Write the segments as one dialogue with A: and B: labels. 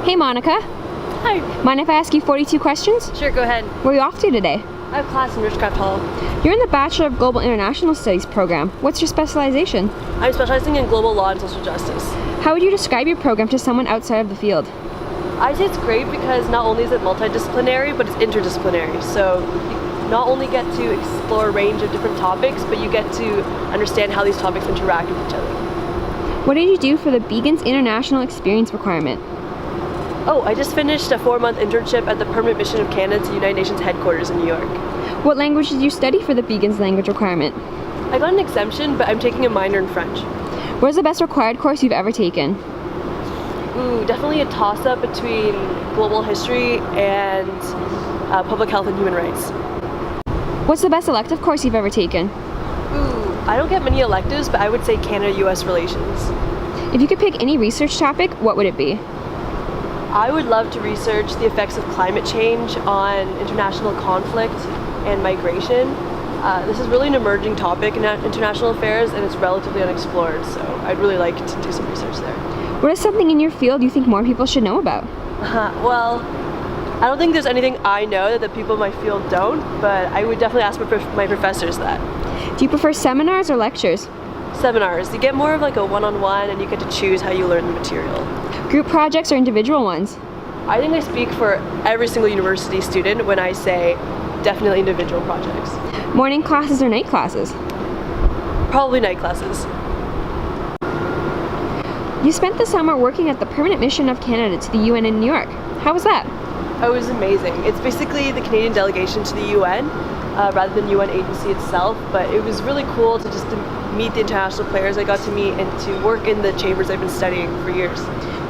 A: Hey Monica,
B: Hi.
A: mind if I ask you 42 questions?
B: Sure, go ahead.
A: Where are you off to today?
B: I have class in Richcraft Hall.
A: You're in the Bachelor of Global International Studies program. What's your specialization?
B: I'm specializing in global law and social justice.
A: How would you describe your program to someone outside of the field?
B: I'd say it's great because not only is it multidisciplinary, but it's interdisciplinary. So you not only get to explore a range of different topics, but you get to understand how these topics interact with each other.
A: What did you do for the Beacon's International Experience requirement?
B: Oh, I just finished a 4-month internship at the Permanent Mission of Canada to United Nations headquarters in New York.
A: What language did you study for the Beacon's language requirement?
B: I got an exemption, but I'm taking a minor in French.
A: What is the best required course you've ever taken?
B: Ooh, definitely a toss-up between global history and public health and human rights.
A: What's the best elective course you've ever taken?
B: Ooh, I don't get many electives, but I would say Canada-US relations.
A: If you could pick any research topic, what would it be?
B: I would love to research the effects of climate change on international conflict and migration. This is really an emerging topic in international affairs, and it's relatively unexplored, so I'd really like to do some research there.
A: What is something in your field you think more people should know about?
B: Well, I don't think there's anything I know that the people in my field don't, but I would definitely ask my professors that.
A: Do you prefer seminars or lectures?
B: Seminars. You get more of like a one-on-one, and you get to choose how you learn the material.
A: Group projects or individual ones?
B: I think I speak for every single university student when I say definitely individual projects.
A: Morning classes or night classes?
B: Probably night classes.
A: You spent the summer working at the Permanent Mission of Canada to the UN in New York. How was that?
B: Oh, it was amazing. It's basically the Canadian delegation to the UN rather than UN agency itself, but it was really cool to just meet the international players I got to meet and to work in the chambers I've been studying for years.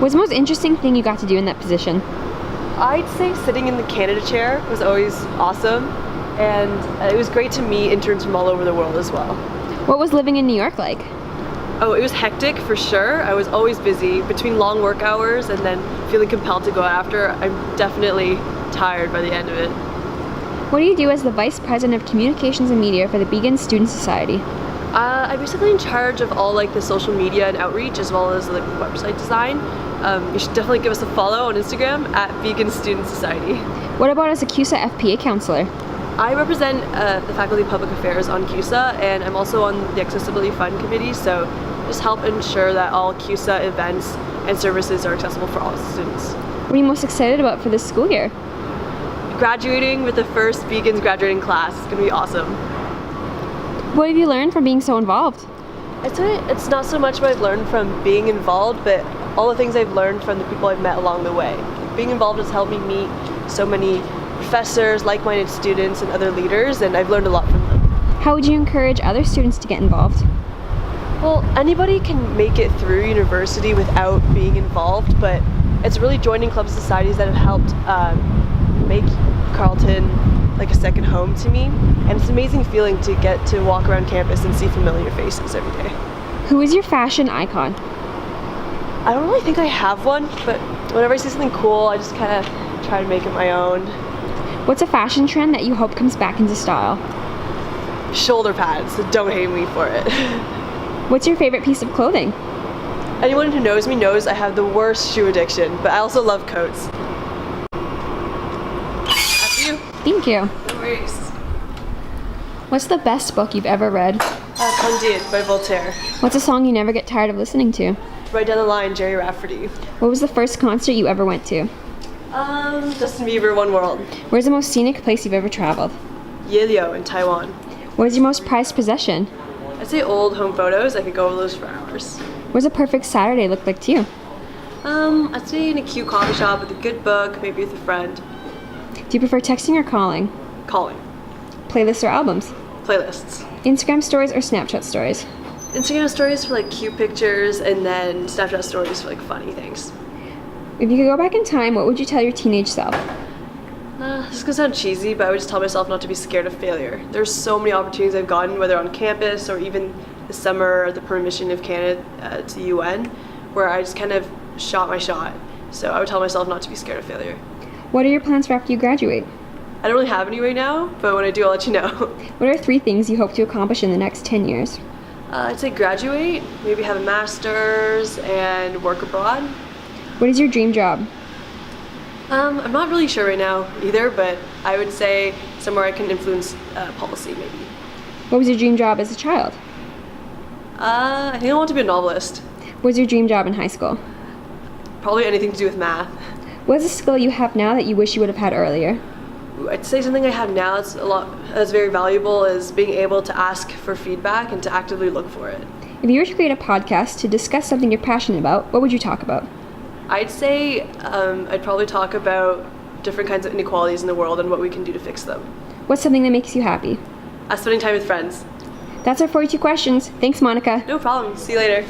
A: What's the most interesting thing you got to do in that position?
B: I'd say sitting in the Canada chair was always awesome, and it was great to meet interns from all over the world as well.
A: What was living in New York like?
B: Oh, it was hectic for sure. I was always busy between long work hours and then feeling compelled to go after. I'm definitely tired by the end of it.
A: What do you do as the Vice President of Communications and Media for the Beacon Student Society?
B: I'm basically in charge of all like the social media and outreach as well as like website design. You should definitely give us a follow on Instagram at Beacon Student Society.
A: What about as a CUSA FPA counselor?
B: I represent the Faculty of Public Affairs on CUSA, and I'm also on the Accessibility Fund Committee, so just help ensure that all CUSA events and services are accessible for all students.
A: What are you most excited about for this school year?
B: Graduating with the first Beacon's graduating class. It's going to be awesome.
A: What have you learned from being so involved?
B: It's not so much what I've learned from being involved, but all the things I've learned from the people I've met along the way. Being involved has helped me meet so many professors, like-minded students, and other leaders, and I've learned a lot from them.
A: How would you encourage other students to get involved?
B: Well, anybody can make it through university without being involved, but it's really joining clubs and societies that have helped make Carleton like a second home to me, and it's an amazing feeling to get to walk around campus and see familiar faces every day.
A: Who is your fashion icon?
B: I don't really think I have one, but whenever I see something cool, I just kind of try to make it my own.
A: What's a fashion trend that you hope comes back into style?
B: Shoulder pads, so don't hate me for it.
A: What's your favorite piece of clothing?
B: Anyone who knows me knows I have the worst shoe addiction, but I also love coats. After you.
A: Thank you.
B: No worries.
A: What's the best book you've ever read?
B: Candide by Voltaire.
A: What's a song you never get tired of listening to?
B: Right down the line, Jerry Rafferty.
A: What was the first concert you ever went to?
B: Justin Bieber, One World.
A: Where's the most scenic place you've ever traveled?
B: Yelio in Taiwan.
A: What is your most prized possession?
B: I'd say old home photos. I could go over those for hours.
A: What does a perfect Saturday look like to you?
B: I'd say in a cute coffee shop with a good book, maybe with a friend.
A: Do you prefer texting or calling?
B: Calling.
A: Playlists or albums?
B: Playlists.
A: Instagram stories or Snapchat stories?
B: Instagram stories for like cute pictures, and then Snapchat stories for like funny things.
A: If you could go back in time, what would you tell your teenage self?
B: This is gonna sound cheesy, but I would just tell myself not to be scared of failure. There's so many opportunities I've gotten, whether on campus or even this summer at the Permission of Canada to the UN, where I just kind of shot my shot. So I would tell myself not to be scared of failure.
A: What are your plans for after you graduate?
B: I don't really have any right now, but when I do, I'll let you know.
A: What are 3 things you hope to accomplish in the next 10 years?
B: I'd say graduate, maybe have a master's, and work abroad.
A: What is your dream job?
B: I'm not really sure right now either, but I would say somewhere I can influence policy maybe.
A: What was your dream job as a child?
B: I think I want to be a novelist.
A: What was your dream job in high school?
B: Probably anything to do with math.
A: What is a skill you have now that you wish you would have had earlier?
B: I'd say something I have now that's very valuable is being able to ask for feedback and to actively look for it.
A: If you were to create a podcast to discuss something you're passionate about, what would you talk about?
B: I'd say I'd probably talk about different kinds of inequalities in the world and what we can do to fix them.
A: What's something that makes you happy?
B: Spending time with friends.
A: That's our 42 questions. Thanks, Monica.
B: No problem. See you later.